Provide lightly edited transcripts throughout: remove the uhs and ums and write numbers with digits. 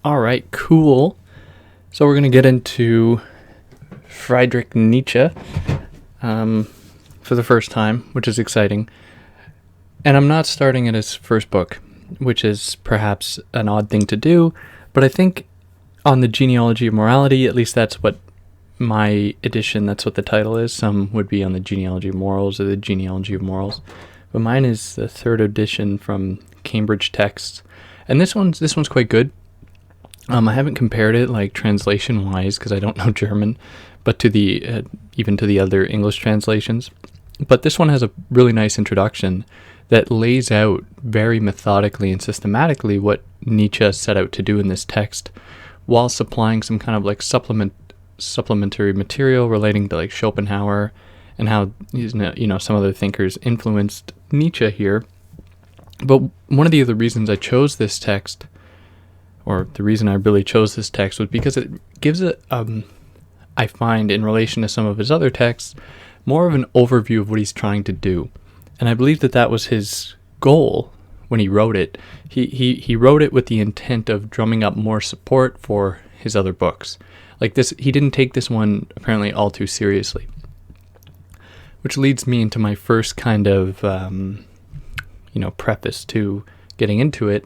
All right, cool. So we're going to get into Friedrich Nietzsche for the first time, which is exciting. And I'm not starting at his first book, which is perhaps an odd thing to do, but I think on the Genealogy of Morality, at least that's what my edition, that's what the title is. Some would be on the Genealogy of Morals or the Genealogy of Morals, but mine is the third edition from Cambridge Texts, and this one's quite good. I haven't compared it like translation wise because I don't know German, but to the even to the other English translations. But this one has a really nice introduction that lays out very methodically and systematically what Nietzsche set out to do in this text, while supplying some kind of like supplementary material relating to like Schopenhauer and how some other thinkers influenced Nietzsche here. But one of the other reasons I chose this text, or the reason I really chose this text, was because it gives I find in relation to some of his other texts, more of an overview of what he's trying to do. And I believe that was his goal when he wrote it. He wrote it with the intent of drumming up more support for his other books. Like this, he didn't take this one apparently all too seriously. Which leads me into my first kind of, preface to getting into it.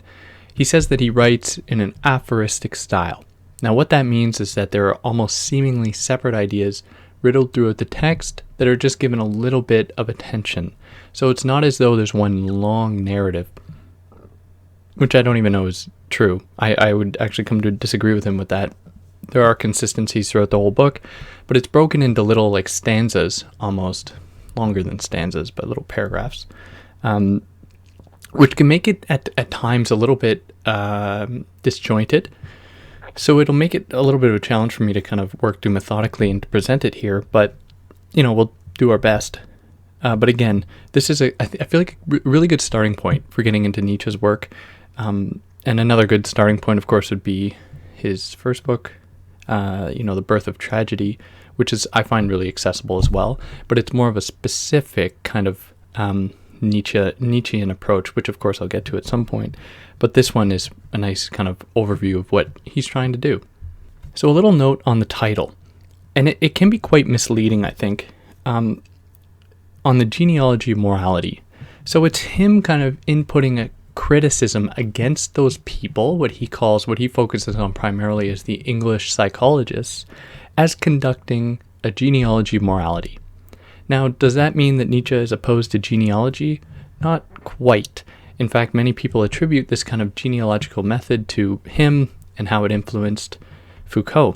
He says that he writes in an aphoristic style. Now what that means is that there are almost seemingly separate ideas riddled throughout the text that are just given a little bit of attention. So it's not as though there's one long narrative, which I don't even know is true. I would actually come to disagree with him with that. There are consistencies throughout the whole book, but it's broken into little like stanzas, almost longer than stanzas, but little paragraphs, which can make it at times a little bit disjointed. So it'll make it a little bit of a challenge for me to kind of work through methodically and to present it here, but we'll do our best. But again, this is I feel like a really good starting point for getting into Nietzsche's work. And another good starting point, of course, would be his first book, The Birth of Tragedy, which is, I find, really accessible as well. But it's more of a specific kind of Nietzschean approach, which of course I'll get to at some point. But this one is a nice kind of overview of what he's trying to do. So a little note on the title. And it can be quite misleading, I think, on the Genealogy of Morality. So it's him kind of inputting a criticism against those people, what he focuses on primarily as the English psychologists, as conducting a genealogy of morality. Now, does that mean that Nietzsche is opposed to genealogy? Not quite. In fact, many people attribute this kind of genealogical method to him and how it influenced Foucault.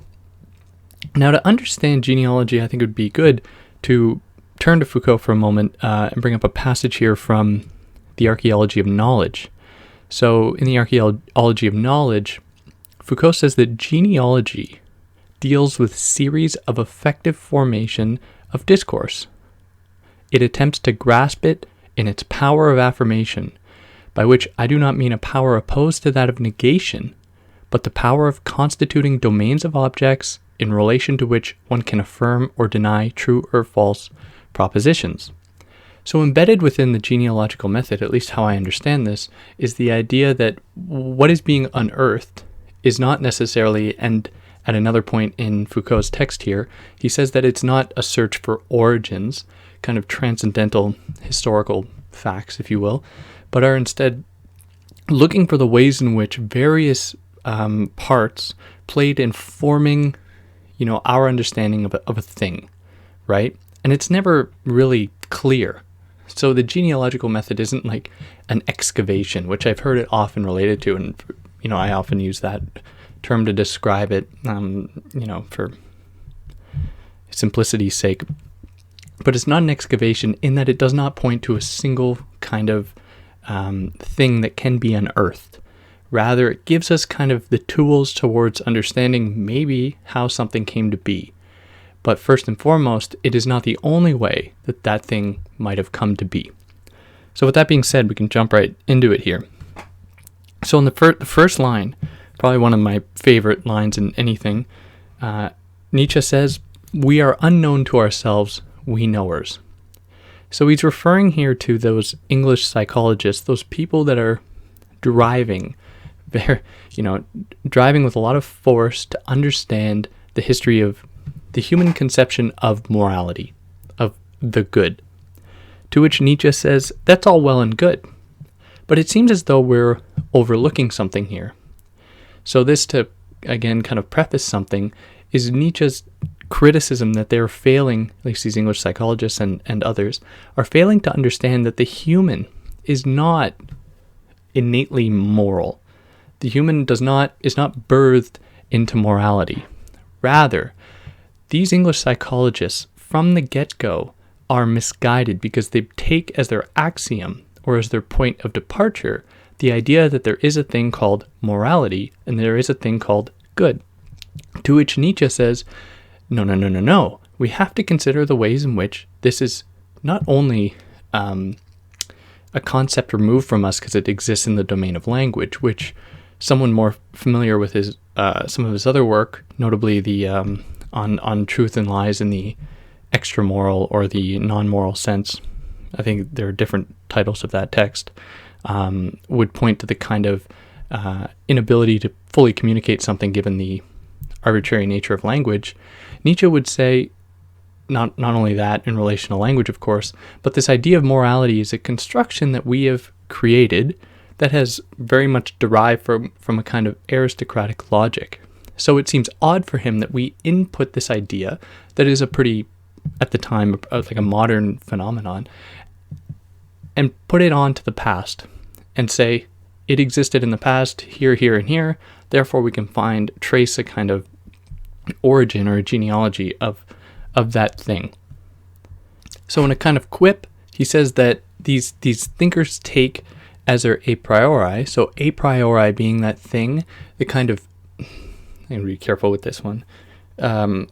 Now, to understand genealogy, I think it would be good to turn to Foucault for a moment and bring up a passage here from the Archaeology of Knowledge. So, in the Archaeology of Knowledge, Foucault says that genealogy deals with series of effective formation of discourse. It attempts to grasp it in its power of affirmation, by which I do not mean a power opposed to that of negation, but the power of constituting domains of objects in relation to which one can affirm or deny true or false propositions. So embedded within the genealogical method, at least how I understand this, is the idea that what is being unearthed is not necessarily, and at another point in Foucault's text here, he says that it's not a search for origins, kind of transcendental historical facts, if you will, but are instead looking for the ways in which various parts played in forming, our understanding of a thing, right? And it's never really clear. So the genealogical method isn't like an excavation, which I've heard it often related to, and I often use that term to describe it, for simplicity's sake. But it's not an excavation in that it does not point to a single kind of thing that can be unearthed. Rather, it gives us kind of the tools towards understanding maybe how something came to be. But first and foremost, it is not the only way that that thing might have come to be. So with that being said, we can jump right into it here. So in the first line, probably one of my favorite lines in anything, Nietzsche says, we are unknown to ourselves, we knowers. So he's referring here to those English psychologists, those people that are driving with a lot of force to understand the history of the human conception of morality, of the good. To which Nietzsche says, that's all well and good, but it seems as though we're overlooking something here. So this, to again kind of preface something, is Nietzsche's criticism that they're failing, at least these English psychologists and others, are failing to understand that the human is not innately moral. The human is not birthed into morality. Rather, these English psychologists from the get-go are misguided because they take as their axiom or as their point of departure the idea that there is a thing called morality and there is a thing called good. To which Nietzsche says, no. We have to consider the ways in which this is not only a concept removed from us because it exists in the domain of language, which someone more familiar with his some of his other work, notably the on truth and lies in the extramoral or the non-moral sense, I think there are different titles of that text, would point to the kind of inability to fully communicate something given the arbitrary nature of language. Nietzsche would say not only that in relation to language, of course, but this idea of morality is a construction that we have created that has very much derived from a kind of aristocratic logic. So it seems odd for him that we input this idea that is a pretty, at the time, like a modern phenomenon, and put it on to the past and say, it existed in the past, here, and here, therefore we can trace a kind of origin or a genealogy of that thing. So in a kind of quip, he says that these thinkers take as their a priori, so a priori being that thing, the kind of, I'm going to be careful with this one, the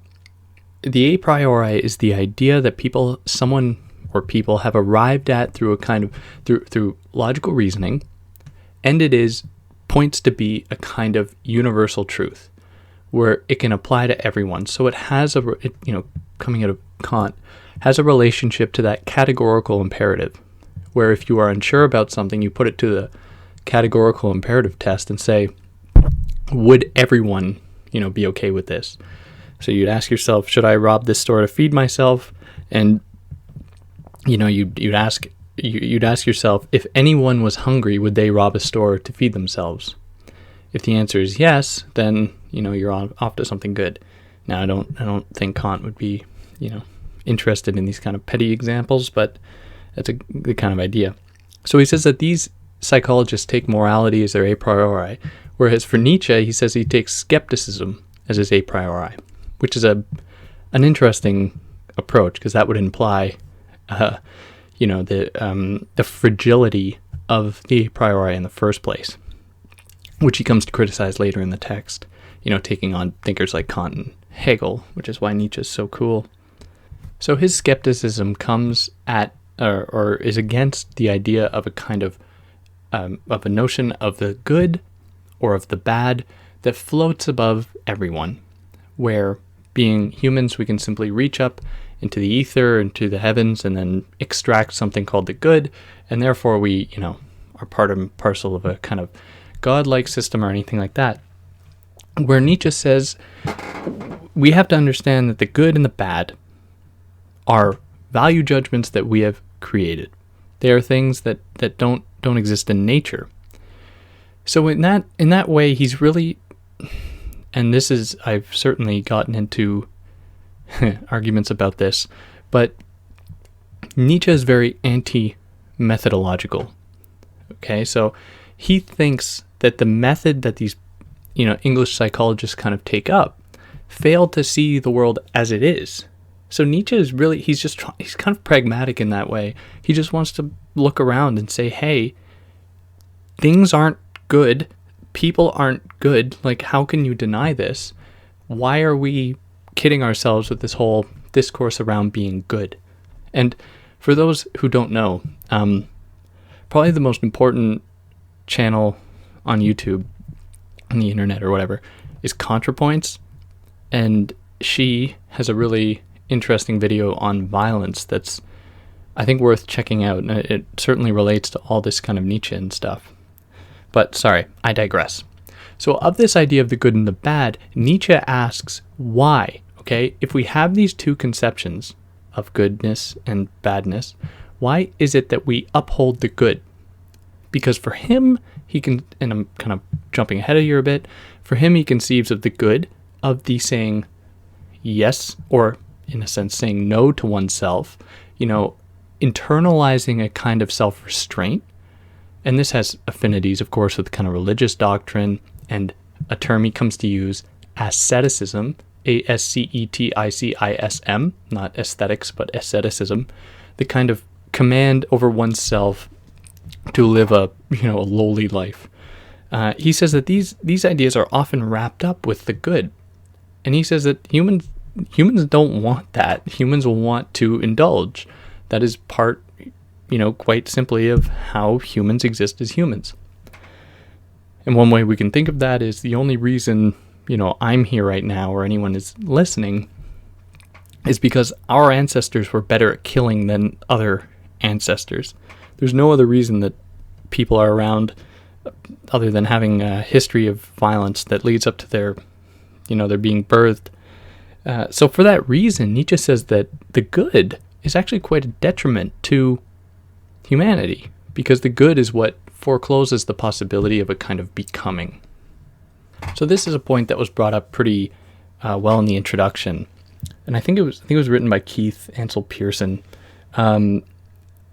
a priori is the idea that people have arrived at through a kind of, through logical reasoning, and it points to be a kind of universal truth where it can apply to everyone. So it has coming out of Kant, has a relationship to that categorical imperative, where if you are unsure about something, you put it to the categorical imperative test and say, would everyone, be okay with this? So you'd ask yourself, should I rob this store to feed myself? And, you'd ask yourself, if anyone was hungry, would they rob a store to feed themselves? If the answer is yes, then, you're off to something good. Now, I don't think Kant would be, interested in these kind of petty examples, but that's the kind of idea. So he says that these psychologists take morality as their a priori, whereas for Nietzsche, he says he takes skepticism as his a priori, which is an interesting approach, because that would imply, the fragility of the a priori in the first place, which he comes to criticize later in the text, taking on thinkers like Kant and Hegel, which is why Nietzsche is so cool. So his skepticism comes at, or is against the idea of a kind of a notion of the good or of the bad that floats above everyone, where being humans, we can simply reach up into the ether, into the heavens, and then extract something called the good, and therefore we, are part and parcel of a kind of godlike system or anything like that. Where Nietzsche says we have to understand that the good and the bad are value judgments that we have created. They are things that don't exist in nature. So in that way, he's really, and this is, I've certainly gotten into arguments about this, but Nietzsche is very anti-methodological. Okay, so he thinks that the method that these, English psychologists kind of take up fail to see the world as it is. So Nietzsche is really, he's kind of pragmatic in that way. He just wants to look around and say, hey, things aren't good. People aren't good. Like, how can you deny this? Why are we kidding ourselves with this whole discourse around being good? And for those who don't know, probably the most important channel on YouTube, on the internet or whatever, is ContraPoints. And she has a really interesting video on violence that's, I think, worth checking out. And it certainly relates to all this kind of Nietzsche and stuff. But sorry, I digress. So of this idea of the good and the bad, Nietzsche asks why, okay? If we have these two conceptions of goodness and badness, why is it that we uphold the good? Because for him, he can, and I'm kind of jumping ahead of you a bit, for him he conceives of the good, of the saying yes, or in a sense saying no to oneself, internalizing a kind of self-restraint. And this has affinities, of course, with kind of religious doctrine, and a term he comes to use, asceticism, asceticism, not aesthetics, but asceticism, the kind of command over oneself to live a lowly life. He says that these ideas are often wrapped up with the good, and he says that humans don't want that. Humans will want to indulge. That is part, quite simply, of how humans exist as humans. And one way we can think of that is the only reason, I'm here right now or anyone is listening is because our ancestors were better at killing than other ancestors. There's no other reason that people are around other than having a history of violence that leads up to their being birthed. So for that reason, Nietzsche says that the good is actually quite a detriment to humanity, because the good is what forecloses the possibility of a kind of becoming. So this is a point that was brought up pretty well in the introduction, and I think it was written by Keith Ansel Pearson,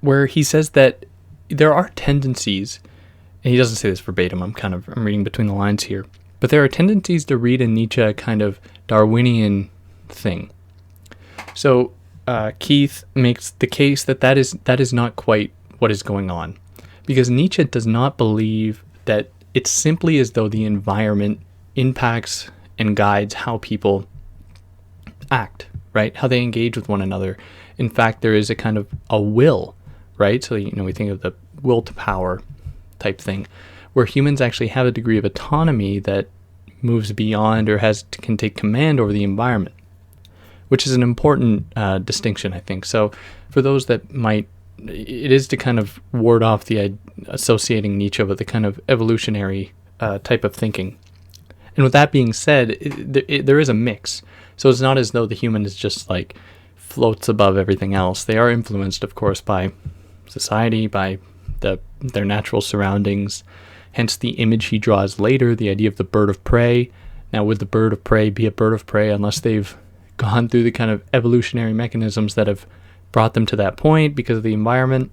where he says that there are tendencies, and he doesn't say this verbatim, I'm reading between the lines here, but there are tendencies to read in Nietzsche a kind of Darwinian thing. So Keith makes the case that is not quite what is going on, because Nietzsche does not believe that it's simply as though the environment impacts and guides how people act, right? How they engage with one another. In fact, there is a kind of a will, right? So, we think of the will to power type thing, where humans actually have a degree of autonomy that moves beyond or can take command over the environment, which is an important distinction, I think. So for those that it is to kind of ward off the associating Nietzsche with the kind of evolutionary type of thinking. And with that being said, there is a mix. So it's not as though the human is just like floats above everything else. They are influenced, of course, by society, by their natural surroundings. Hence the image he draws later, the idea of the bird of prey. Now, would the bird of prey be a bird of prey unless they've gone through the kind of evolutionary mechanisms that have brought them to that point because of the environment?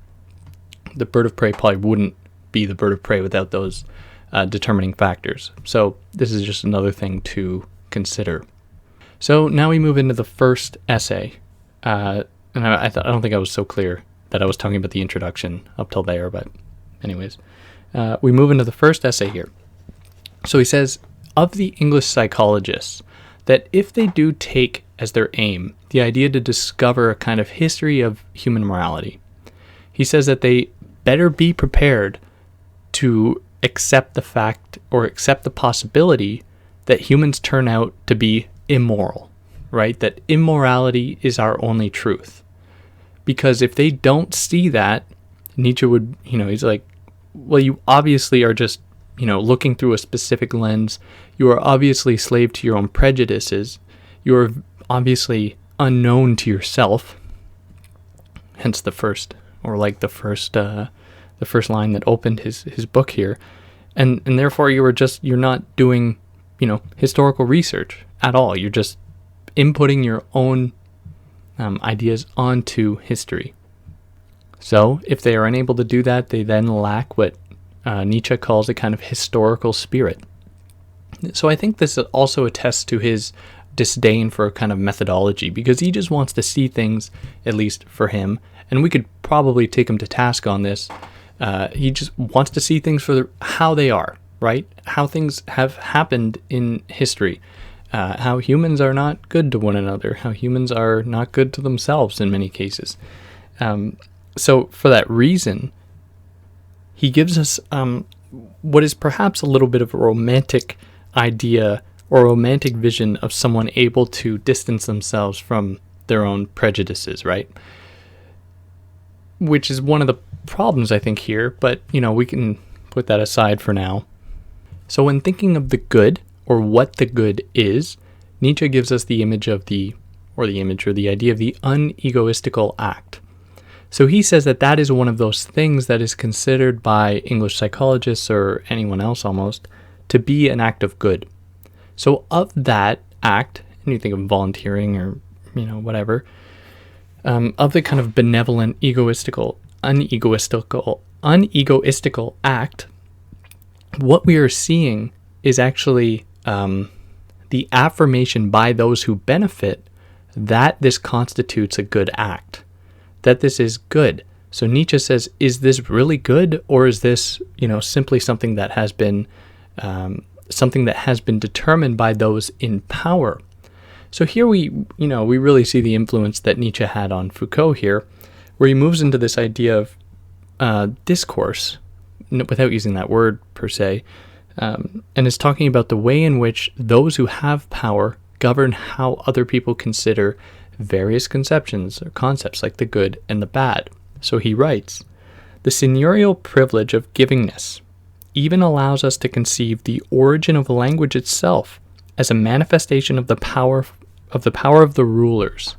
The bird of prey probably wouldn't be the bird of prey without those determining factors. So this is just another thing to consider. So now we move into the first essay. And I don't think I was so clear that I was talking about the introduction up till there, but anyways. We move into the first essay here. So he says, of the English psychologists, that if they do take as their aim the idea to discover a kind of history of human morality, he says that they better be prepared to accept the fact or accept the possibility that humans turn out to be immoral, right? That immorality is our only truth. Because if they don't see that, Nietzsche would, he's like, well, you obviously are just, looking through a specific lens. You are obviously slave to your own prejudices. You are obviously unknown to yourself. Hence the first line that opened his book here. And therefore you're not doing, historical research at all. You're just inputting your own ideas onto history. So if they are unable to do that, they then lack what Nietzsche calls a kind of historical spirit. So I think this also attests to his disdain for a kind of methodology, because he just wants to see things, at least for him, and we could probably take him to task on this. He just wants to see things for how they are, right? How things have happened in history. How humans are not good to one another. How humans are not good to themselves in many cases. So for that reason, he gives us what is perhaps a little bit of a romantic idea or a romantic vision of someone able to distance themselves from their own prejudices, right? Which is one of the problems, I think, here, but, we can put that aside for now. So when thinking of the good, or what the good is, Nietzsche gives us the idea of the unegoistical act. So he says that is one of those things that is considered by English psychologists, or anyone else almost, to be an act of good. So of that act, and you think of volunteering or, whatever, of the kind of benevolent, unegoistical act, what we are seeing is actually the affirmation by those who benefit that this constitutes a good act, that this is good. So Nietzsche says, is this really good, or is this, simply something that has been determined by those in power? So here we really see the influence that Nietzsche had on Foucault here, where he moves into this idea of discourse, without using that word per se, and is talking about the way in which those who have power govern how other people consider various conceptions or concepts like the good and the bad. So he writes, "The seigneurial privilege of givingness even allows us to conceive the origin of language itself as a manifestation of the power of the rulers."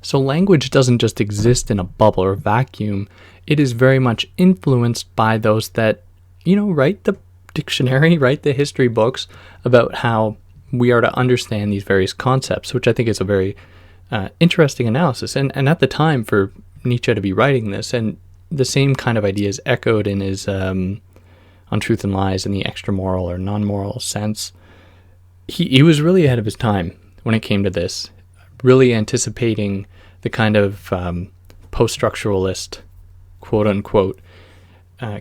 So language doesn't just exist in a bubble or vacuum. It is very much influenced by those that, write the dictionary, write the history books about how we are to understand these various concepts, which I think is a very interesting analysis. And at the time, for Nietzsche to be writing this, and the same kind of ideas echoed in his On Truth and Lies in the extramoral or non-moral sense, he was really ahead of his time when it came to this, really anticipating the kind of post-structuralist, quote-unquote,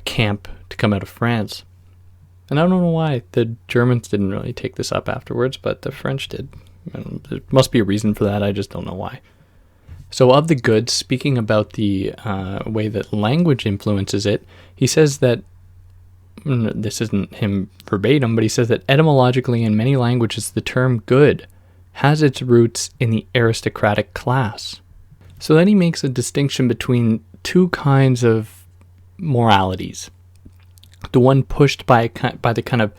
camp to come out of France. And I don't know why the Germans didn't really take this up afterwards, but the French did. There must be a reason for that, I just don't know why. So of the good, speaking about the way that language influences it, he says that, this isn't him verbatim, but he says that etymologically in many languages the term good has its roots in the aristocratic class. So then he makes a distinction between two kinds of moralities. The one pushed by the kind of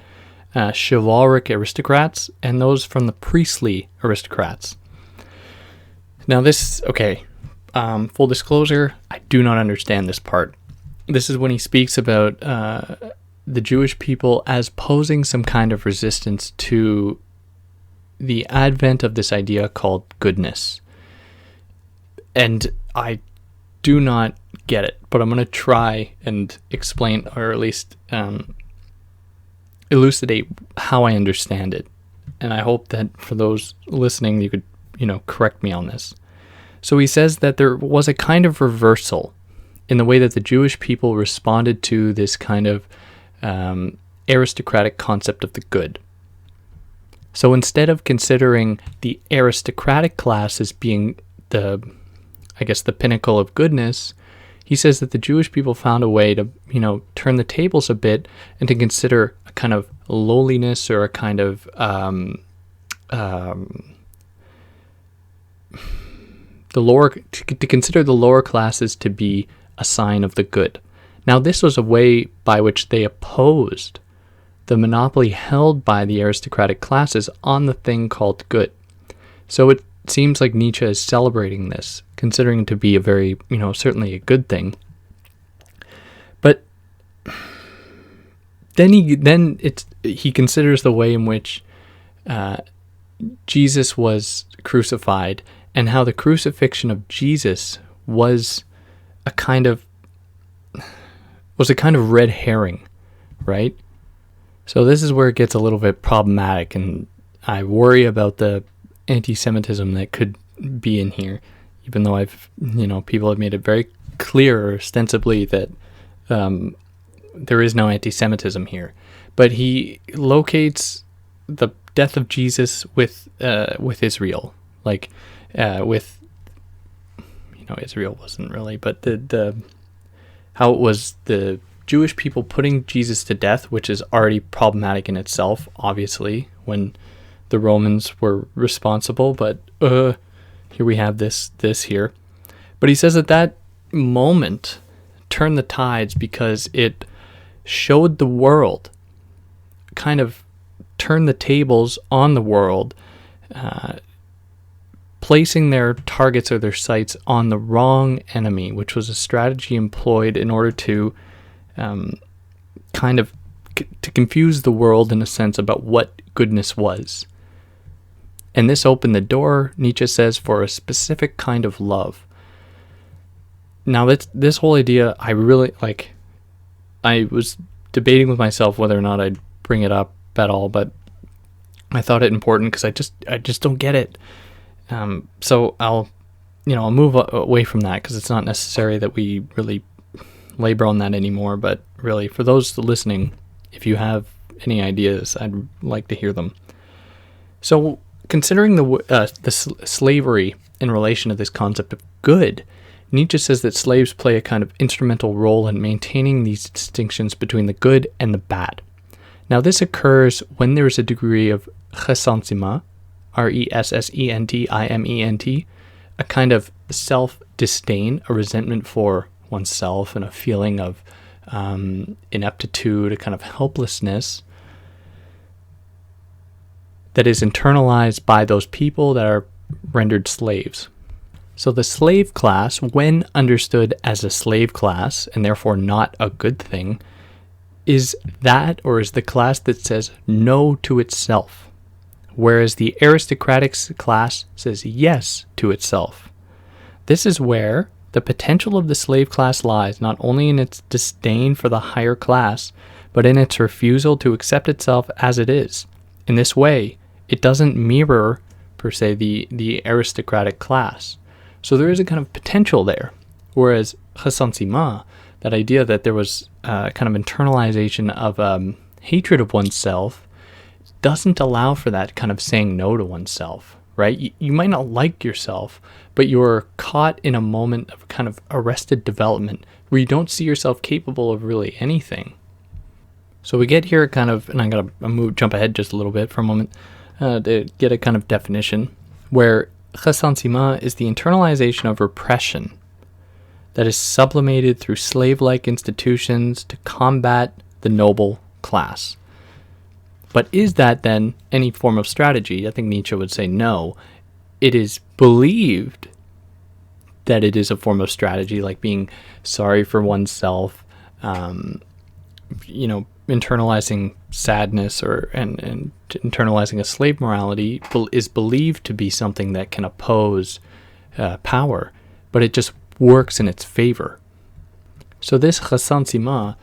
chivalric aristocrats, and those from the priestly aristocrats. Now this, full disclosure, I do not understand this part. This is when he speaks about the Jewish people as posing some kind of resistance to the advent of this idea called goodness. And I do not get it, but I'm going to try and explain, or at least elucidate how I understand it. And I hope that for those listening, you could, correct me on this. So he says that there was a kind of reversal in the way that the Jewish people responded to this kind of aristocratic concept of the good. So instead of considering the aristocratic class as being the pinnacle of goodness, he says that the Jewish people found a way to, turn the tables a bit and to consider a kind of lowliness, or a kind of to consider the lower classes to be a sign of the good. Now, this was a way by which they opposed the monopoly held by the aristocratic classes on the thing called good. So it seems like Nietzsche is celebrating this, considering it to be a very, certainly a good thing. But then he considers the way in which Jesus was crucified, and how the crucifixion of Jesus was a kind of red herring, right? So this is where it gets a little bit problematic, and I worry about the anti-Semitism that could be in here, even though people have made it very clear ostensibly that there is no anti-Semitism here. But he locates the death of Jesus with Israel, with Israel wasn't really, but the how it was the Jewish people putting Jesus to death, which is already problematic in itself, obviously, when the Romans were responsible, but here we have this here. But he says that moment turned the tides because it showed the world, kind of turned the tables on the world, placing their targets or their sights on the wrong enemy, which was a strategy employed in order to to confuse the world in a sense about what goodness was. And this opened the door, Nietzsche says, for a specific kind of love. Now, this whole idea, I really, I was debating with myself whether or not I'd bring it up at all, but I thought it important because I just don't get it. So I'll move away from that because it's not necessary that we really labor on that anymore. But really, for those listening, if you have any ideas, I'd like to hear them. So, considering the slavery in relation to this concept of good, Nietzsche says that slaves play a kind of instrumental role in maintaining these distinctions between the good and the bad. Now, this occurs when there is a degree of ressentiment, ressentiment, a kind of self-disdain, a resentment for oneself, and a feeling of ineptitude, a kind of helplessness that is internalized by those people that are rendered slaves. So the slave class, when understood as a slave class, and therefore not a good thing, is the class that says no to itself, whereas the aristocratic class says yes to itself. This is where the potential of the slave class lies, not only in its disdain for the higher class, but in its refusal to accept itself as it is. In this way, it doesn't mirror, per se, the aristocratic class. So there is a kind of potential there. Whereas ressentiment, that idea that there was a kind of internalization of hatred of oneself, doesn't allow for that kind of saying no to oneself, right? You might not like yourself, but you're caught in a moment of kind of arrested development where you don't see yourself capable of really anything. So we get here and I'm going to jump ahead just a little bit for a moment to get a kind of definition where ressentiment is the internalization of repression that is sublimated through slave-like institutions to combat the noble class. But is that then any form of strategy? I think Nietzsche would say no. It is believed that it is a form of strategy, like being sorry for oneself, internalizing sadness and internalizing a slave morality is believed to be something that can oppose power, but it just works in its favor. So this ressentiment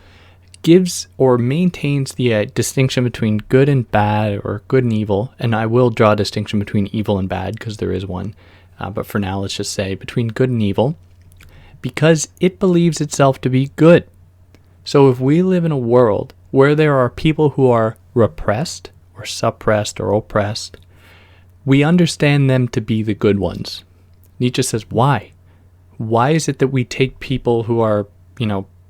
gives or maintains the distinction between good and bad, or good and evil, and I will draw a distinction between evil and bad because there is one, but for now let's just say between good and evil, because it believes itself to be good. So if we live in a world where there are people who are repressed or suppressed or oppressed, we understand them to be the good ones. Nietzsche says, why? Why is it that we take people who are,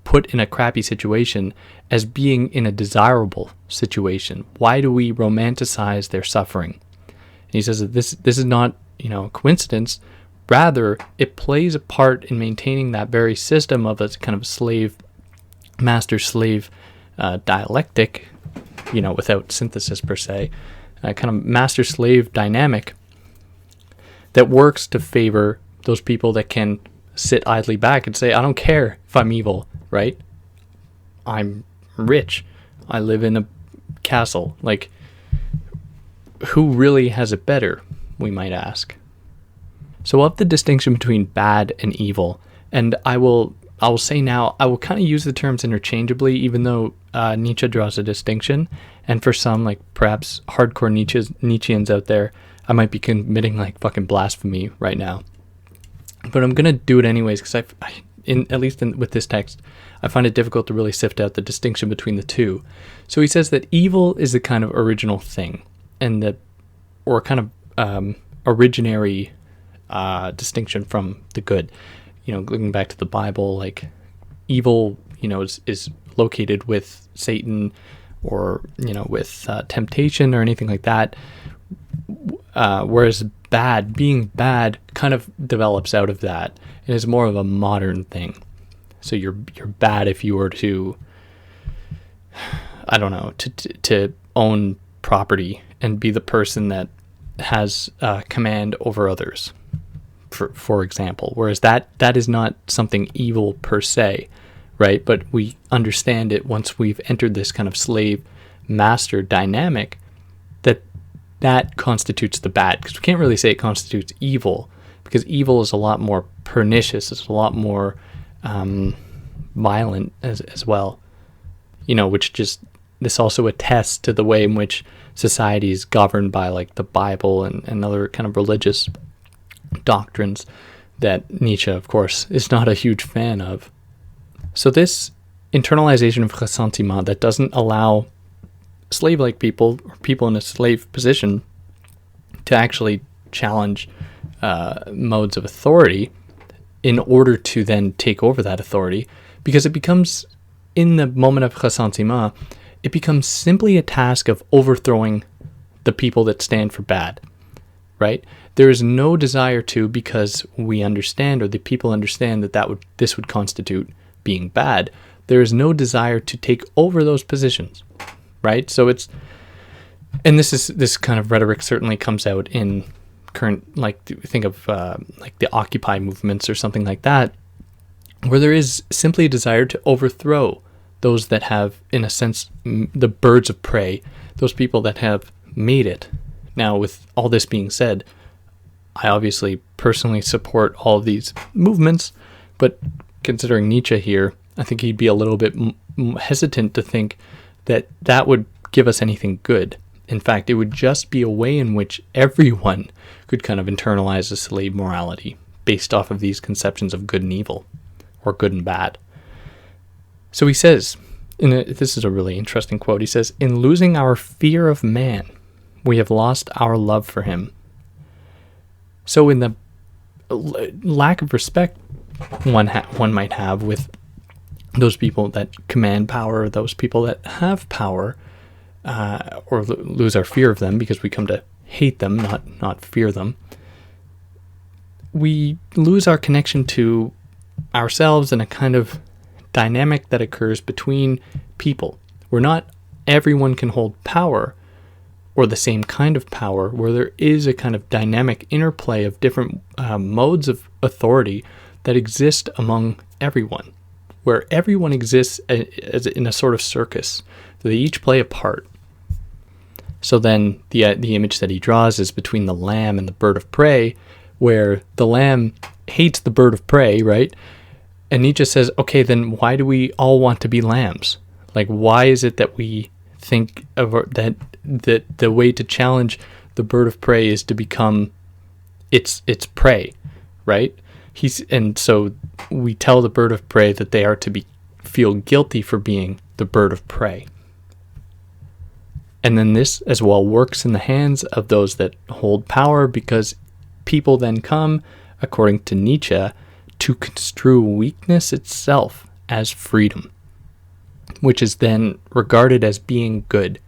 put in a crappy situation as being in a desirable situation? Why do we romanticize their suffering? And he says that this is not, a coincidence. Rather, it plays a part in maintaining that very system of a kind of master-slave dialectic, without synthesis per se, kind of master-slave dynamic that works to favor those people that can sit idly back and say, I don't care if I'm evil, right? I'm rich. I live in a castle. Like, who really has it better, we might ask. So of the distinction between bad and evil, and I will say now, I will kind of use the terms interchangeably, even though Nietzsche draws a distinction. And for some, like perhaps hardcore Nietzscheans out there, I might be committing like fucking blasphemy right now. But I'm going to do it anyways because with this text, I find it difficult to really sift out the distinction between the two. So he says that evil is the kind of original thing, or kind of originary distinction from the good. Looking back to the Bible, like evil, is located with Satan or, with temptation or anything like that. Whereas being bad kind of develops out of that. It is more of a modern thing. So you're bad if you were to, I don't know, to own property and be the person that has command over others, for example. Whereas that is not something evil per se, right? But we understand it once we've entered this kind of slave-master dynamic, that constitutes the bad. Because we can't really say it constitutes evil, because evil is a lot more pernicious. It's a lot more violent as well. Which just, this also attests to the way in which society is governed by like the Bible and other kind of religious doctrines that Nietzsche, of course, is not a huge fan of. So this internalization of ressentiment that doesn't allow slave-like people or people in a slave position to actually challenge modes of authority in order to then take over that authority, because it becomes, in the moment of ressentiment, it becomes simply a task of overthrowing the people that stand for bad, right? There is no desire to, because we understand, or the people understand that this would constitute being bad. There is no desire to take over those positions, right? So this kind of rhetoric certainly comes out in current, like, think of like the Occupy movements or something like that, where there is simply a desire to overthrow those that have, in a sense, the birds of prey, those people that have made it. Now, with all this being said, I obviously personally support all of these movements, but considering Nietzsche here, I think he'd be a little bit hesitant to think that would give us anything good. In fact, it would just be a way in which everyone could kind of internalize a slave morality based off of these conceptions of good and evil, or good and bad. So he says, this is a really interesting quote, he says, "In losing our fear of man, we have lost our love for him." So in the lack of respect one might have with those people that command power, those people that have power, or lose our fear of them because we come to hate them, not fear them, we lose our connection to ourselves and a kind of dynamic that occurs between people, where not everyone can hold power or the same kind of power, where there is a kind of dynamic interplay of different modes of authority that exist among everyone, where everyone exists as in a sort of circus. So they each play a part. So then the image that he draws is between the lamb and the bird of prey, where the lamb hates the bird of prey, right? And Nietzsche says, okay, then why do we all want to be lambs? Like, why is it that we think of that the way to challenge the bird of prey is to become its prey, right? And so we tell the bird of prey that they are to feel guilty for being the bird of prey. And then this as well works in the hands of those that hold power, because people then come, according to Nietzsche, to construe weakness itself as freedom, which is then regarded as being good.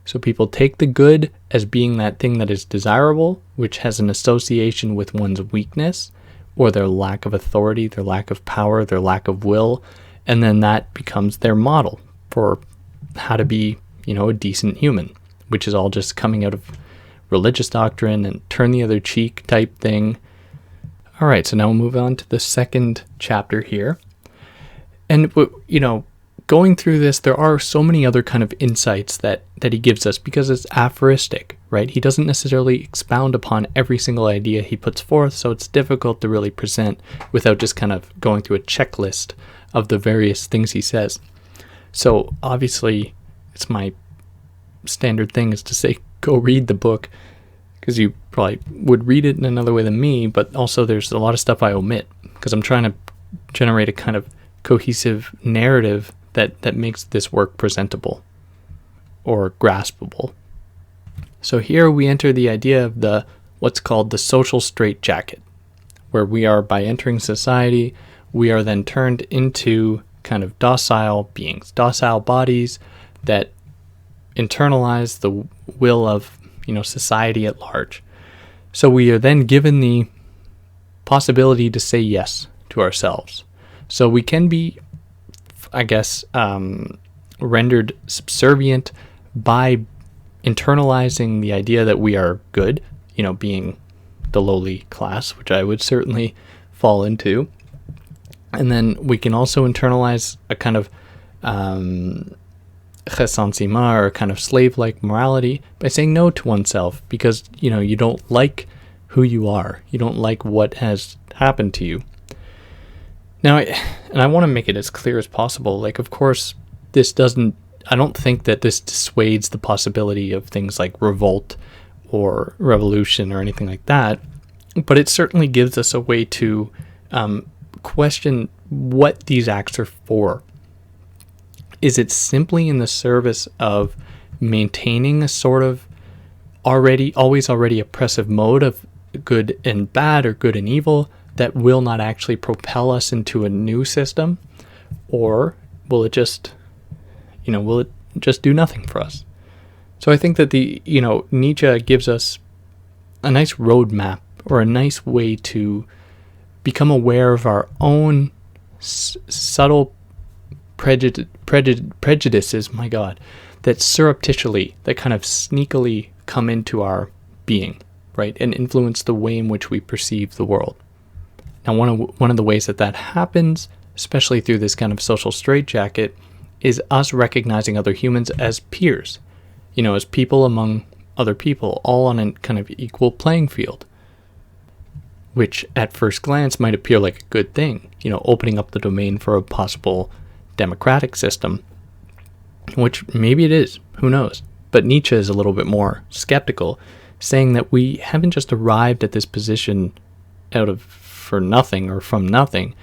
So people take the good as being that thing that is desirable, which has an association with one's weakness, or their lack of authority, their lack of power, their lack of will, and then that becomes their model for how to be, a decent human, which is all just coming out of religious doctrine and turn the other cheek type thing. All right, so now we'll move on to the second chapter here. And, going through this, there are so many other kind of insights that he gives us, because it's aphoristic, right? He doesn't necessarily expound upon every single idea he puts forth, so it's difficult to really present without just kind of going through a checklist of the various things he says. So obviously, it's my standard thing is to say, go read the book, because you probably would read it in another way than me, but also there's a lot of stuff I omit, because I'm trying to generate a kind of cohesive narrative that makes this work presentable or graspable. So here we enter the idea of what's called the social straitjacket, where we are, by entering society, we are then turned into kind of docile beings, docile bodies that internalize the will of society at large. So we are then given the possibility to say yes to ourselves. So we can be, I guess, rendered subservient by internalizing the idea that we are good, being the lowly class, which I would certainly fall into. And then we can also internalize a kind of ressentiment, or kind of slave-like morality, by saying no to oneself because, you don't like who you are. You don't like what has happened to you. Now, I want to make it as clear as possible. Like, of course, I don't think that this dissuades the possibility of things like revolt or revolution or anything like that, but it certainly gives us a way to question what these acts are for. Is it simply in the service of maintaining a sort of always oppressive mode of good and bad or good and evil that will not actually propel us into a new system? Or will it just do nothing for us? So I think that Nietzsche gives us a nice roadmap, or a nice way to become aware of our own subtle prejudices, that surreptitiously, that kind of sneakily come into our being, right, and influence the way in which we perceive the world. Now, one of the ways that happens, especially through this kind of social straitjacket, is us recognizing other humans as peers, as people among other people, all on a kind of equal playing field, which at first glance might appear like a good thing, opening up the domain for a possible democratic system, which maybe it is, who knows? But Nietzsche is a little bit more skeptical, saying that we haven't just arrived at this position for nothing or from nothing.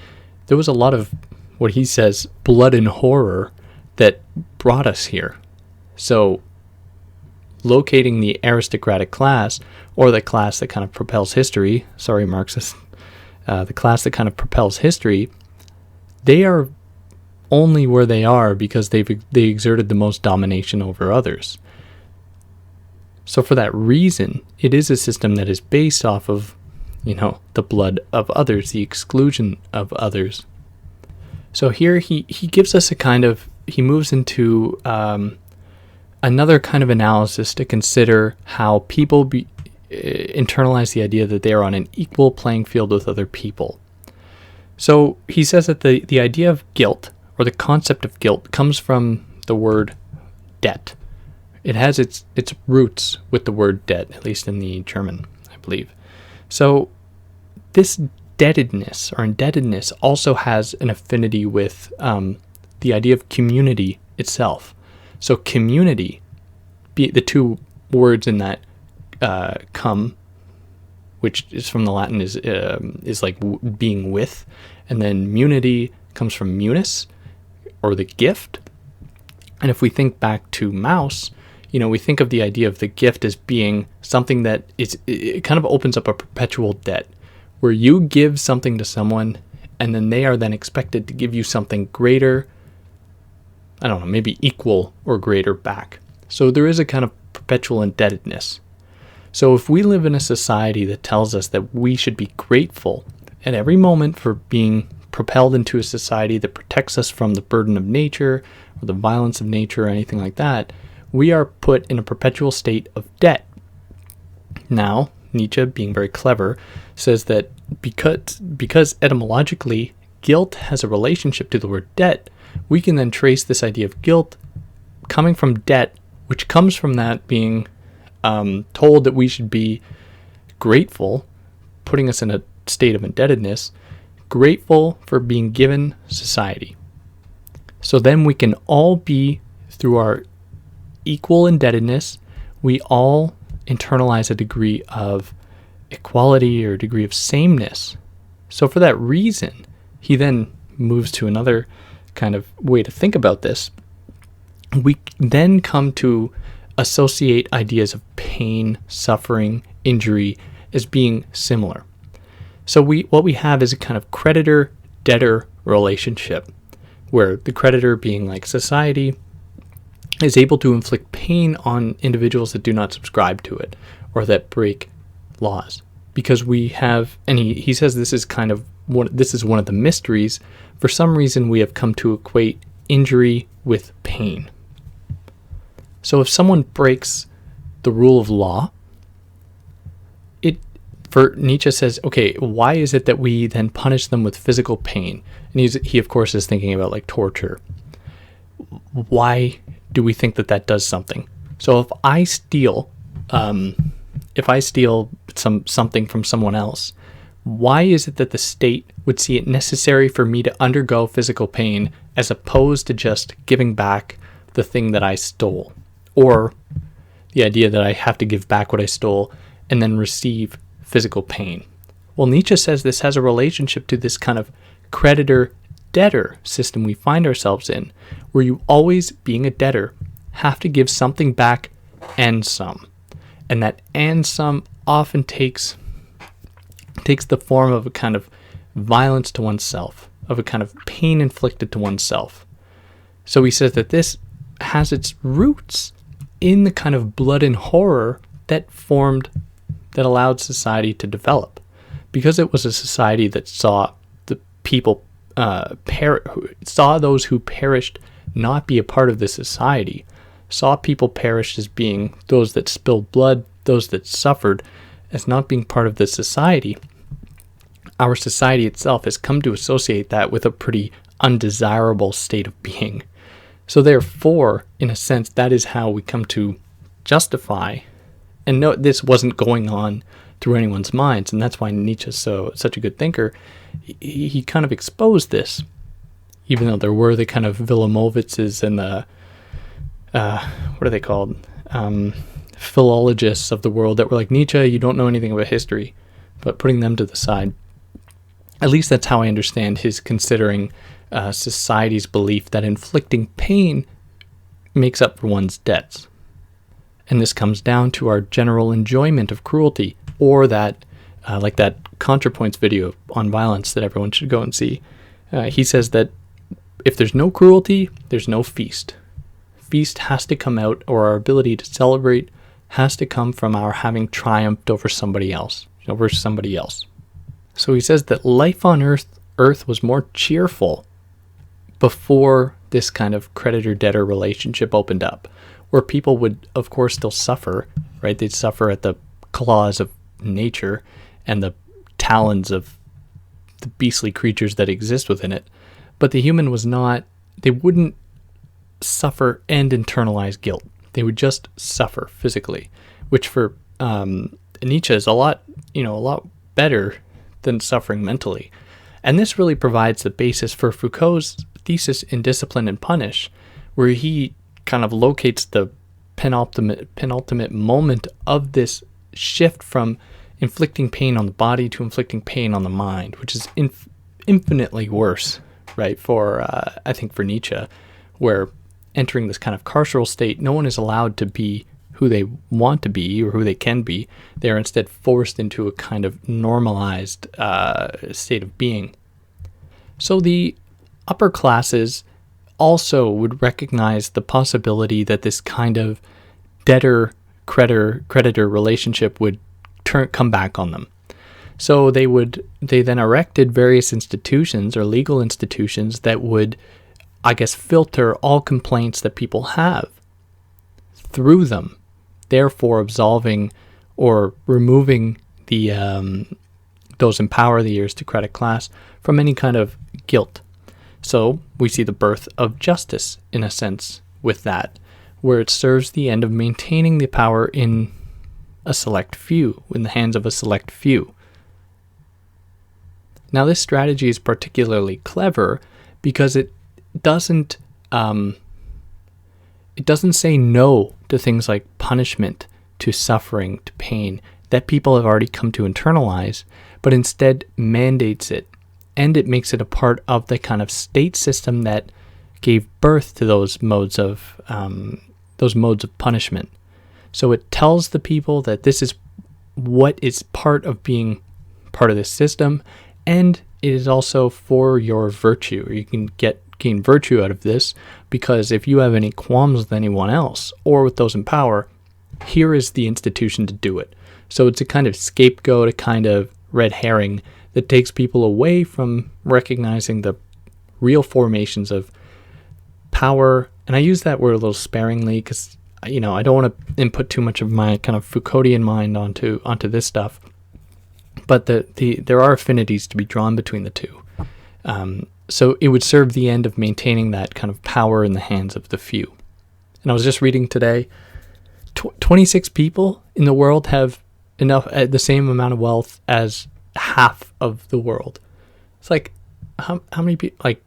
There was a lot of, what he says, blood and horror that brought us here. So locating the aristocratic class, or the class that kind of propels history, sorry Marxist, the class that kind of propels history, they are only where they are because they exerted the most domination over others. So for that reason, it is a system that is based off of, the blood of others, the exclusion of others. So here he gives us he moves into another kind of analysis to consider how people internalize the idea that they are on an equal playing field with other people. So he says that the idea of guilt, or the concept of guilt, comes from the word debt. It has its roots with the word debt, at least in the German, I believe. So this indebtedness also has an affinity with the idea of community itself. So community, the two words in that come, which is from the Latin, is like being with, and then munity comes from munus, or the gift. And if we think back to Maus, we think of the idea of the gift as being something that it kind of opens up a perpetual debt, where you give something to someone, and then they are then expected to give you something greater, I don't know, maybe equal or greater back. So there is a kind of perpetual indebtedness. So if we live in a society that tells us that we should be grateful at every moment for being propelled into a society that protects us from the burden of nature or the violence of nature or anything like that, we are put in a perpetual state of debt. Now, Nietzsche, being very clever, says that because etymologically guilt has a relationship to the word debt, we can then trace this idea of guilt coming from debt, which comes from that being told that we should be grateful, putting us in a state of indebtedness, grateful for being given society. So then we can all be, through our equal indebtedness, we all internalize a degree of equality or a degree of sameness. So for that reason, he then moves to another kind of way to think about this. We then come to associate ideas of pain, suffering, injury as being similar. So what we have is a kind of creditor-debtor relationship, where the creditor being like society, is able to inflict pain on individuals that do not subscribe to it or that break laws. Because we have, and he says this is one of the mysteries. For some reason, we have come to equate injury with pain. So if someone breaks the rule of law, for Nietzsche says, okay, why is it that we then punish them with physical pain? And he of course is thinking about like torture. Why do we think that does something? So if I steal something from someone else, why is it that the state would see it necessary for me to undergo physical pain as opposed to just giving back the thing that I stole? Or the idea that I have to give back what I stole and then receive physical pain. Well, Nietzsche says this has a relationship to this kind of creditor-debtor system we find ourselves in, where you always, being a debtor, have to give something back and some. And that and some often takes the form of a kind of violence to oneself, of a kind of pain inflicted to oneself. So he says that this has its roots in the kind of blood and horror that allowed society to develop, because it was a society that saw the people saw those who perished not be a part of the society, saw people perish as being those that spilled blood, those that suffered, as not being part of the society. Our society itself has come to associate that with a pretty undesirable state of being. So therefore, in a sense, that is how we come to justify. And no, this wasn't going on through anyone's minds, and that's why Nietzsche's such a good thinker. He kind of exposed this, even though there were the kind of Vilimovitzes and the what are they called? Philologists of the world that were like, Nietzsche, you don't know anything about history. But putting them to the side, at least that's how I understand his considering society's belief that inflicting pain makes up for one's debts. And this comes down to our general enjoyment of cruelty, or that, like that ContraPoints video on violence that everyone should go and see. He says that if there's no cruelty, there's no feast. Feast has to come out, or our ability to celebrate has to come from our having triumphed over somebody else. So he says that life on Earth was more cheerful before this kind of creditor-debtor relationship opened up, where people would, of course, still suffer, right? They'd suffer at the claws of nature and the talons of the beastly creatures that exist within it. But the human was not, they wouldn't suffer and internalize guilt. They would just suffer physically, which for Nietzsche is a lot better than suffering mentally. And this really provides the basis for Foucault's thesis in Discipline and Punish, where he kind of locates the penultimate moment of this shift from inflicting pain on the body to inflicting pain on the mind, which is infinitely worse, right? I think for Nietzsche, where entering this kind of carceral state, no one is allowed to be who they want to be or who they can be. They are instead forced into a kind of normalized state of being. So the upper classes also would recognize the possibility that this kind of debtor-creditor relationship would come back on them. So they then erected various institutions or legal institutions that would, I guess, filter all complaints that people have through them, therefore absolving or removing those in power, the aristocratic class, from any kind of guilt. So we see the birth of justice, in a sense, with that, where it serves the end of maintaining the power in a select few, in the hands of a select few. Now, this strategy is particularly clever because it doesn't say no to things like punishment, to suffering, to pain that people have already come to internalize, but instead mandates it, and it makes it a part of the kind of state system that gave birth to those modes of punishment. So it tells the people that this is what is part of being part of this system, and it is also for your virtue, or you can get gain virtue out of this, because if you have any qualms with anyone else or with those in power, here is the institution to do it. So it's a kind of scapegoat, a kind of red herring that takes people away from recognizing the real formations of power. And I use that word a little sparingly because, I don't want to input too much of my kind of Foucauldian mind onto this stuff. But there are affinities to be drawn between the two. So it would serve the end of maintaining that kind of power in the hands of the few. And I was just reading today, 26 people in the world have the same amount of wealth as half of the world. It's like, how many people, like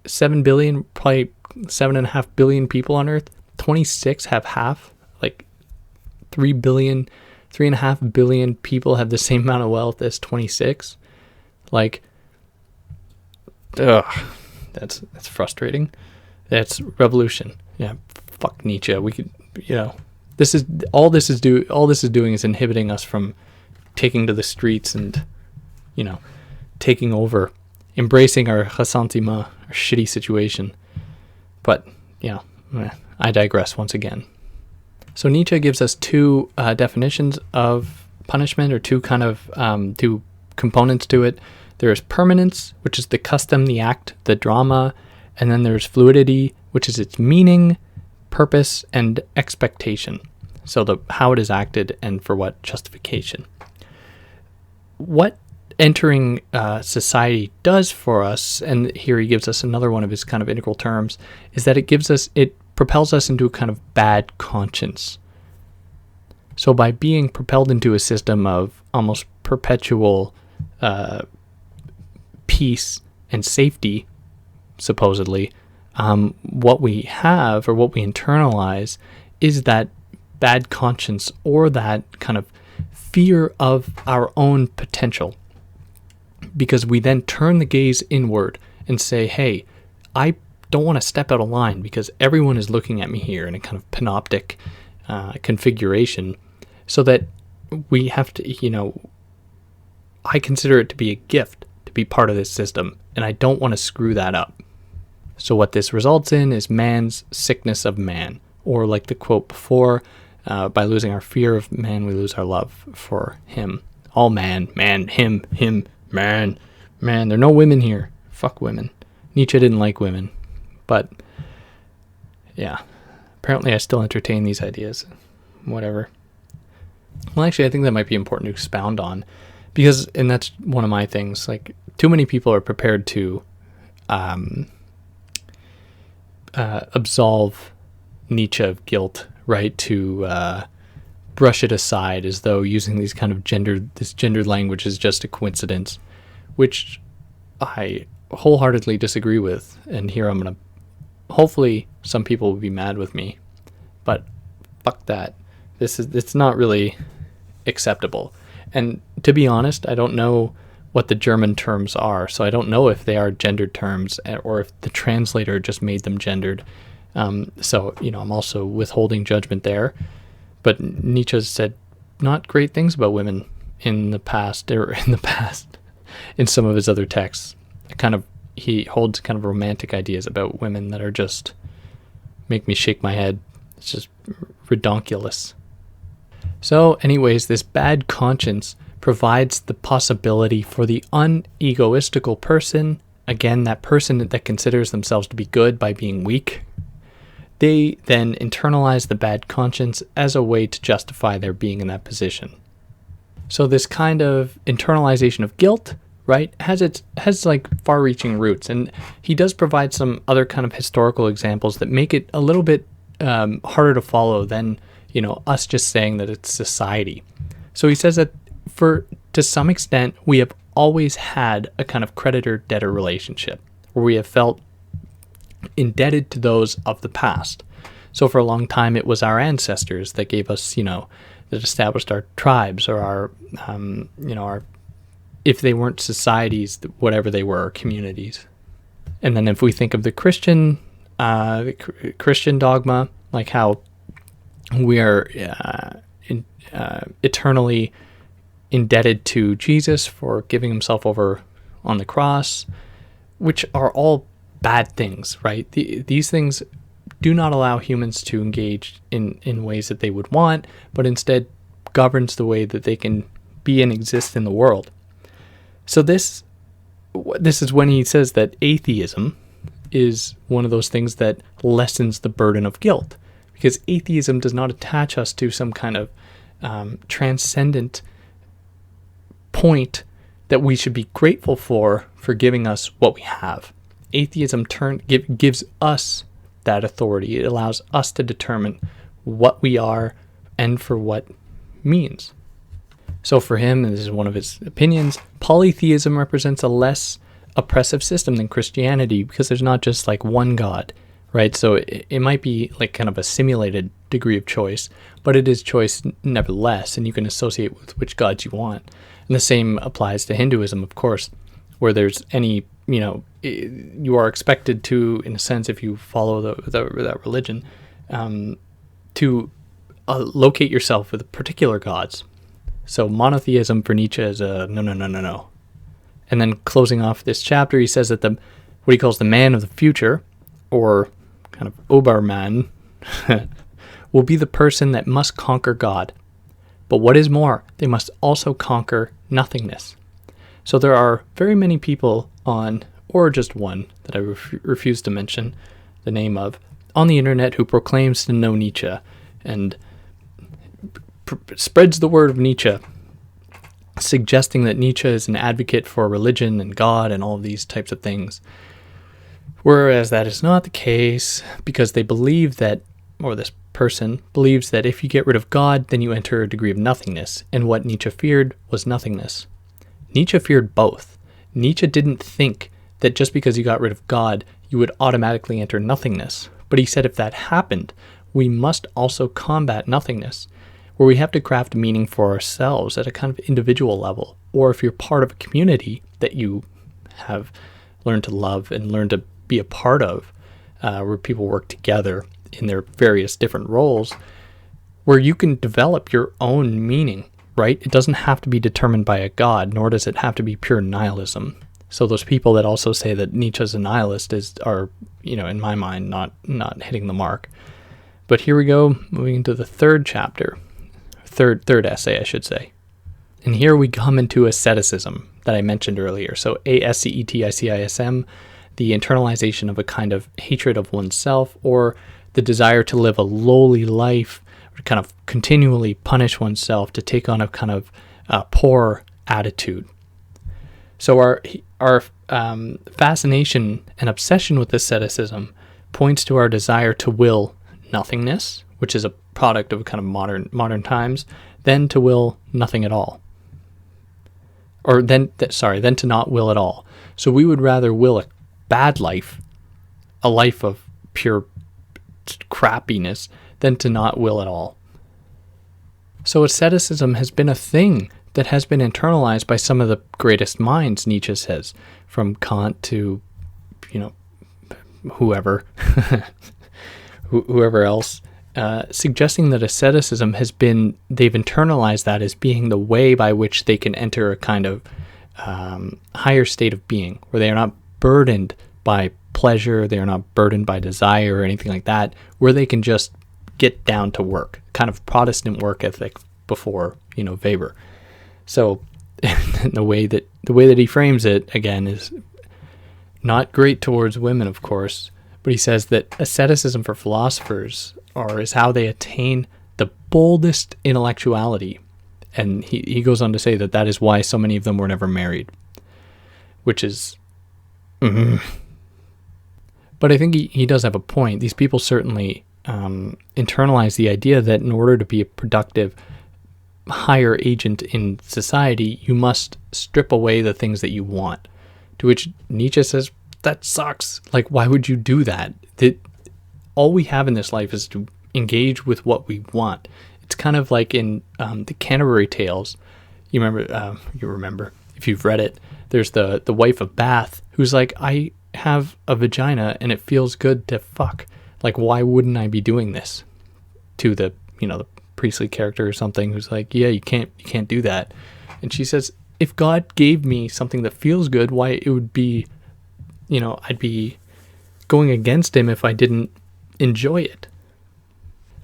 7 billion, probably 7.5 billion people on Earth. 26 have half, like 3.5 billion people have the same amount of wealth as 26. Like, that's frustrating. That's revolution. Yeah, fuck Nietzsche. We could, all this is doing is inhibiting us from taking to the streets and, taking over, embracing our ressentiment, our shitty situation. But, I digress once again. So Nietzsche gives us two definitions of punishment, or two components to it. There's permanence, which is the custom, the act, the drama, and then there's fluidity, which is its meaning, purpose, and expectation. So how it is acted and for what justification. What entering society does for us, and here he gives us another one of his kind of integral terms, is that it propels us into a kind of bad conscience. So by being propelled into a system of almost perpetual peace and safety, supposedly, what we have, or what we internalize, is that bad conscience, or that kind of fear of our own potential. Because we then turn the gaze inward and say, hey, I don't want to step out of line because everyone is looking at me here in a kind of panoptic configuration, so that we have to, I consider it to be a gift to be part of this system, and I don't want to screw that up. So what this results in is man's sickness of man, or like the quote before, by losing our fear of man, we lose our love for him. All man, him, man. There are no women here. Fuck women. Nietzsche didn't like women. But, yeah. Apparently I still entertain these ideas. Whatever. Well, actually, I think that might be important to expound on. Because, and that's one of my things, like, too many people are prepared to absolve Nietzsche of guilt, right? To brush it aside as though using these kind of gendered language is just a coincidence, which I wholeheartedly disagree with. And here I'm going to, hopefully some people will be mad with me, but fuck that. It's not really acceptable. And to be honest, I don't know what the German terms are, so I don't know if they are gendered terms or if the translator just made them gendered. So, I'm also withholding judgment there. But Nietzsche said not great things about women in some of his other texts. He holds kind of romantic ideas about women that are just make me shake my head. It's just redonkulous. So anyways, this bad conscience provides the possibility for the unegoistical person, again, that person that considers themselves to be good by being weak. They then internalize the bad conscience as a way to justify their being in that position. So this kind of internalization of guilt, right, has like far-reaching roots, and he does provide some other kind of historical examples that make it a little bit harder to follow than us just saying that it's society. So he says that to some extent we have always had a kind of creditor-debtor relationship where we have felt indebted to those of the past. So for a long time it was our ancestors that gave us, that established our tribes, or our if they weren't societies, whatever they were, communities. And then if we think of the Christian dogma, like how we are eternally indebted to Jesus for giving himself over on the cross, which are all bad things, right? These things do not allow humans to engage in ways that they would want, but instead governs the way that they can be and exist in the world. So this is when he says that atheism is one of those things that lessens the burden of guilt, because atheism does not attach us to some kind of transcendent point that we should be grateful for giving us what we have. Atheism gives us that authority. It allows us to determine what we are and for what means. So for him, and this is one of his opinions, polytheism represents a less oppressive system than Christianity, because there's not just like one God, right? So it might be like kind of a simulated degree of choice, but it is choice nevertheless, and you can associate with which gods you want. And the same applies to Hinduism, of course, where there's any, you are expected to, in a sense, if you follow that religion, to locate yourself with particular gods. So monotheism for Nietzsche is a no. And then closing off this chapter, he says that what he calls the man of the future, or kind of Oberman, will be the person that must conquer God. But what is more, they must also conquer nothingness. So there are very many people or just one that I refuse to mention the name of, on the internet who proclaims to know Nietzsche and spreads the word of Nietzsche, suggesting that Nietzsche is an advocate for religion and God and all of these types of things. Whereas that is not the case, because they believe that, or this person believes that if you get rid of God, then you enter a degree of nothingness. And what Nietzsche feared was nothingness. Nietzsche feared both. Nietzsche didn't think that just because you got rid of God, you would automatically enter nothingness. But he said if that happened, we must also combat nothingness, where we have to craft meaning for ourselves at a kind of individual level. Or if you're part of a community that you have learned to love and learned to be a part of, where people work together in their various different roles, where you can develop your own meaning, right? It doesn't have to be determined by a god, nor does it have to be pure nihilism. So those people that also say that Nietzsche's a nihilist are, in my mind, not hitting the mark. But here we go, moving into the third chapter, third essay, I should say. And here we come into asceticism that I mentioned earlier. So asceticism, the internalization of a kind of hatred of oneself, or the desire to live a lowly life, or kind of continually punish oneself, to take on a kind of poor attitude. So our fascination and obsession with asceticism points to our desire to will nothingness, which is a product of kind of modern times, then to will nothing at all. Or then to not will at all. So we would rather will a bad life, a life of pure crappiness, than to not will at all. So asceticism has been a thing that has been internalized by some of the greatest minds, Nietzsche says, from Kant to, whoever else, suggesting that asceticism they've internalized that as being the way by which they can enter a kind of higher state of being, where they are not burdened by pleasure, they are not burdened by desire or anything like that, where they can just get down to work, kind of Protestant work ethic before, Weber. So the way that he frames it, again, is not great towards women, of course, but he says that asceticism for philosophers is how they attain the boldest intellectuality. And he goes on to say that is why so many of them were never married, which is... But I think he does have a point. These people certainly internalize the idea that in order to be a productive, higher agent in society, you must strip away the things that you want. To which Nietzsche says, that sucks. Like, why would you do that? All we have in this life is to engage with what we want. It's kind of like in the Canterbury Tales. You remember, if you've read it, there's the wife of Bath who's like, I have a vagina and it feels good to fuck. Like, why wouldn't I be doing this? To the priestly character or something who's like, yeah, you can't do that. And she says, if God gave me something that feels good, why it would be, I'd be going against him if I didn't enjoy it.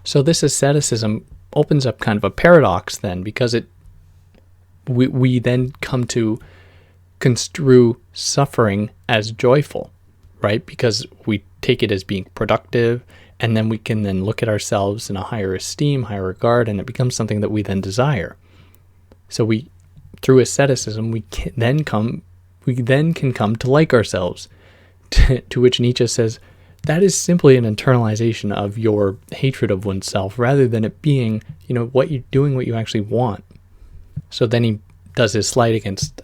So this asceticism opens up kind of a paradox then, because we then come to construe suffering as joyful, right? Because we take it as being productive, and then we can then look at ourselves in a higher esteem, higher regard, and it becomes something that we then desire. So through asceticism, we then can come to like ourselves, to which Nietzsche says, that is simply an internalization of your hatred of oneself, rather than it being, what you're doing, what you actually want. So then he does his slight against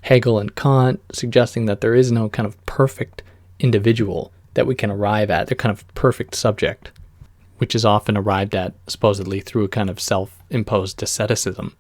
Hegel and Kant, suggesting that there is no kind of perfect individual that we can arrive at, the kind of perfect subject, which is often arrived at supposedly through a kind of self-imposed asceticism.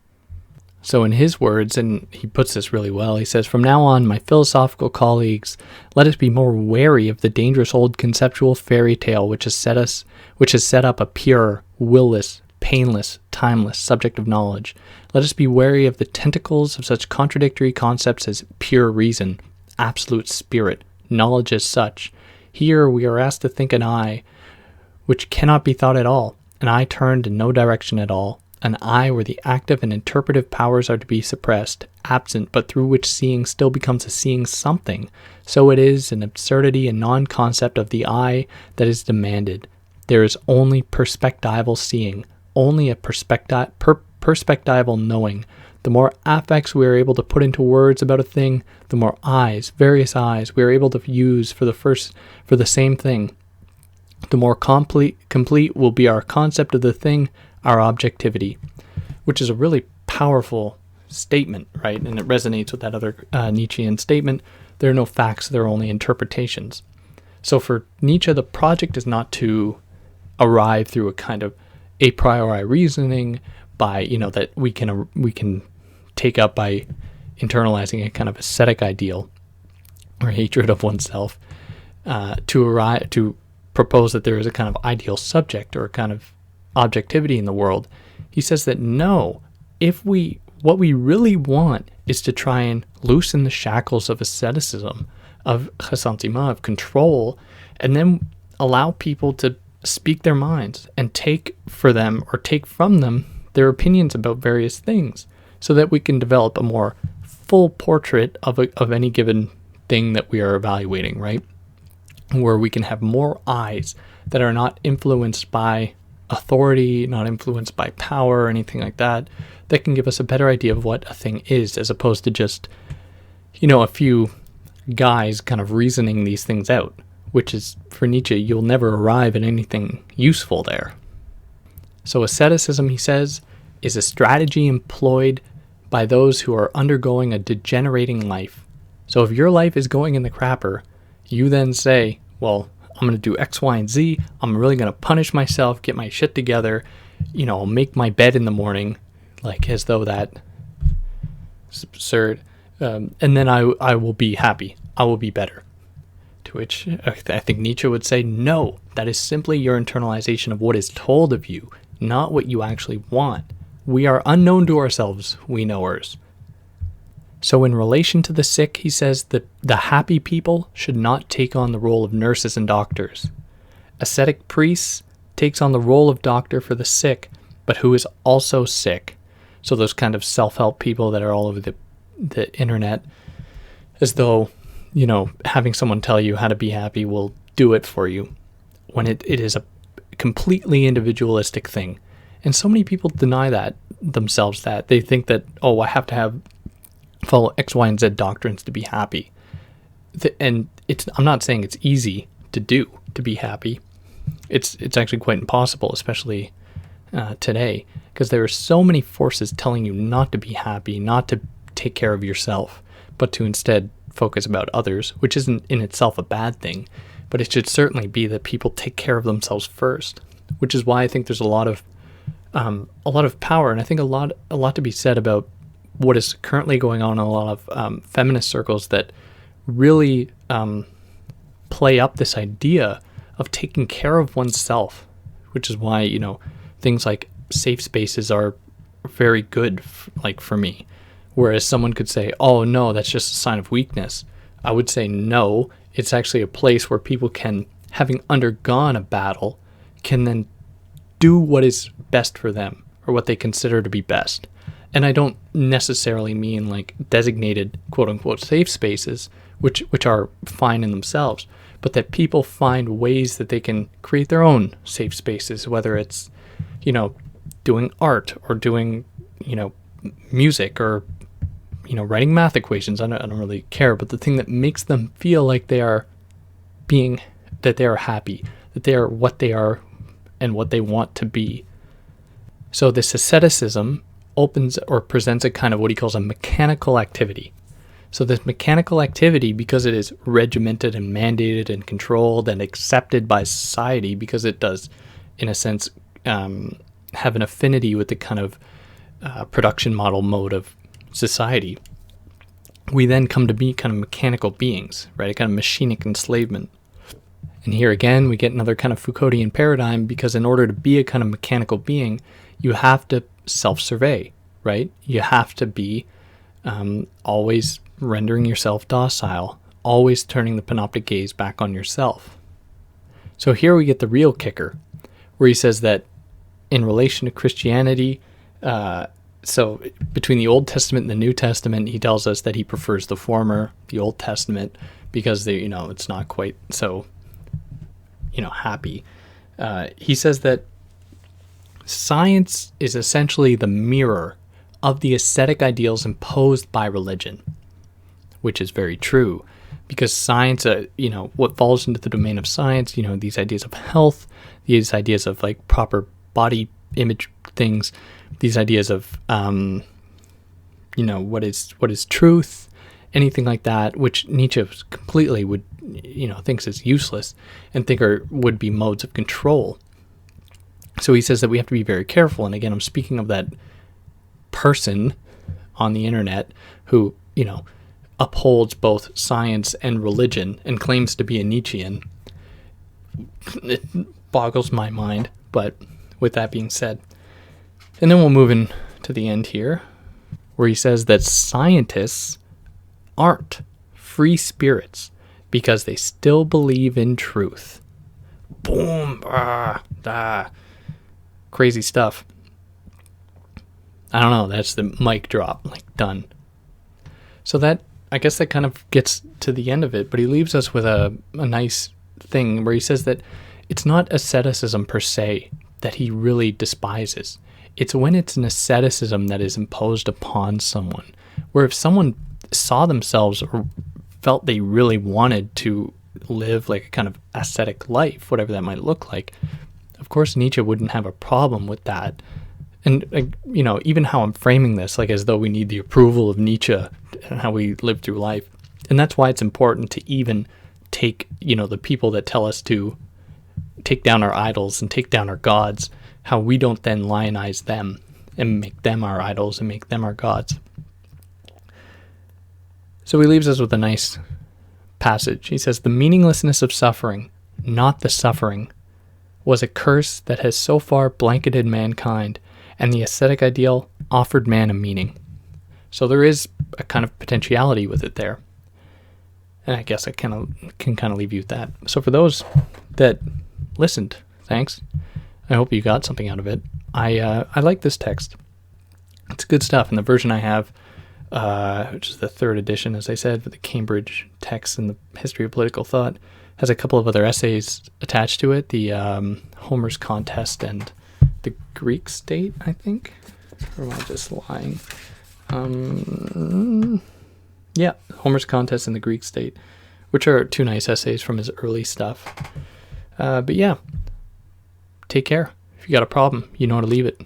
So in his words, and he puts this really well, he says, "From now on, my philosophical colleagues, let us be more wary of the dangerous old conceptual fairy tale which has set up a pure, will-less, painless, timeless subject of knowledge. Let us be wary of the tentacles of such contradictory concepts as pure reason, absolute spirit, knowledge as such. Here we are asked to think an eye which cannot be thought at all, an eye turned in no direction at all, an eye where the active and interpretive powers are to be suppressed, absent, but through which seeing still becomes a seeing something. So it is an absurdity and non-concept of the eye that is demanded. There is only perspectival seeing, only a perspectival knowing. The more affects we are able to put into words about a thing, the more eyes, various eyes, we are able to use for the same thing. The more complete will be our concept of the thing, our objectivity," which is a really powerful statement, right? And it resonates with that other Nietzschean statement, there are no facts, there are only interpretations. So for Nietzsche, the project is not to arrive through a kind of a priori reasoning by, that we can take up by internalizing a kind of ascetic ideal or hatred of oneself, to propose that there is a kind of ideal subject or a kind of objectivity in the world. He says that no, what we really want is to try and loosen the shackles of asceticism, of ressentiment, of control, and then allow people to speak their minds and take from them their opinions about various things, so that we can develop a more full portrait of any given thing that we are evaluating, right? Where we can have more eyes that are not influenced by authority, not influenced by power or anything like that, that can give us a better idea of what a thing is, as opposed to just, a few guys kind of reasoning these things out, which is, for Nietzsche, you'll never arrive at anything useful there. So asceticism, he says, is a strategy employed by those who are undergoing a degenerating life. So if your life is going in the crapper, you then say, well, I'm going to do X, Y, and Z. I'm really going to punish myself, get my shit together, I'll make my bed in the morning, like as though that is absurd. And then I will be happy. I will be better. To which I think Nietzsche would say, no, that is simply your internalization of what is told of you, not what you actually want. We are unknown to ourselves, we knowers. So in relation to the sick, he says that the happy people should not take on the role of nurses and doctors. Ascetic priests takes on the role of doctor for the sick, but who is also sick. So those kind of self-help people that are all over the internet, as though, having someone tell you how to be happy will do it for you, when it is a completely individualistic thing. And so many people deny that themselves, that they think that, I have to follow X, Y, and Z doctrines to be happy. And I'm not saying it's easy to be happy. It's actually quite impossible, especially today, because there are so many forces telling you not to be happy, not to take care of yourself, but to instead focus about others, which isn't in itself a bad thing, but it should certainly be that people take care of themselves first, which is why I think there's a lot of power, and I think a lot to be said about what is currently going on in a lot of feminist circles that really play up this idea of taking care of oneself, which is why, things like safe spaces are very good, for me. Whereas someone could say, oh no, that's just a sign of weakness. I would say no, It's actually a place where people can, having undergone a battle, can then do what is best for them, or what they consider to be best. And I don't necessarily mean like designated quote unquote safe spaces, which are fine in themselves, but that people find ways that they can create their own safe spaces, whether it's, doing art or doing, music, or, writing math equations. I don't really care, but the thing that makes them feel like that they are happy, that they are what they are and what they want to be. So this asceticism opens or presents a kind of what he calls a mechanical activity. So this mechanical activity, because it is regimented and mandated and controlled and accepted by society, because it does, in a sense, have an affinity with the kind of production model mode of society, we then come to be kind of mechanical beings, right? A kind of machinic enslavement. And here again, we get another kind of Foucauldian paradigm, because in order to be a kind of mechanical being, you have to self-survey, right? You have to be always rendering yourself docile, always turning the panoptic gaze back on yourself. So here we get the real kicker, where he says that in relation to Christianity, so between the Old Testament and the New Testament, he tells us that he prefers the former, the Old Testament, because it's not quite so, happy. He says that science is essentially the mirror of the ascetic ideals imposed by religion, which is very true, because science, what falls into the domain of science, these ideas of health, these ideas of like proper body image things, these ideas of, what is truth, anything like that, which Nietzsche completely would, thinks is useless and would be modes of control. So he says that we have to be very careful. And again, I'm speaking of that person on the internet who, upholds both science and religion and claims to be a Nietzschean. It boggles my mind, but with that being said. And then we'll move in to the end here, where he says that scientists aren't free spirits because they still believe in truth. Boom! Crazy stuff. I don't know, that's the mic drop, like done. So I guess that kind of gets to the end of it, but he leaves us with a nice thing where he says that it's not asceticism per se that he really despises. It's when it's an asceticism that is imposed upon someone, where if someone saw themselves or felt they really wanted to live like a kind of ascetic life, whatever that might look like, of course Nietzsche wouldn't have a problem with that. And, even how I'm framing this, like as though we need the approval of Nietzsche and how we live through life. And that's why it's important to even take, the people that tell us to take down our idols and take down our gods, how we don't then lionize them and make them our idols and make them our gods. So he leaves us with a nice passage. He says, "The meaninglessness of suffering, not the suffering, was a curse that has so far blanketed mankind, and the ascetic ideal offered man a meaning." So there is a kind of potentiality with it there. And I guess I can leave you with that. So for those that listened, thanks. I hope you got something out of it. I like this text. It's good stuff. And the version I have, which is the 3rd edition, as I said, with the Cambridge text and the history of political thought, has a couple of other essays attached to it. The Homer's Contest and the Greek State, I think. Or am I just lying? Yeah, Homer's Contest and the Greek State, which are 2 nice essays from his early stuff. But yeah, take care. If you got a problem, you know how to leave it.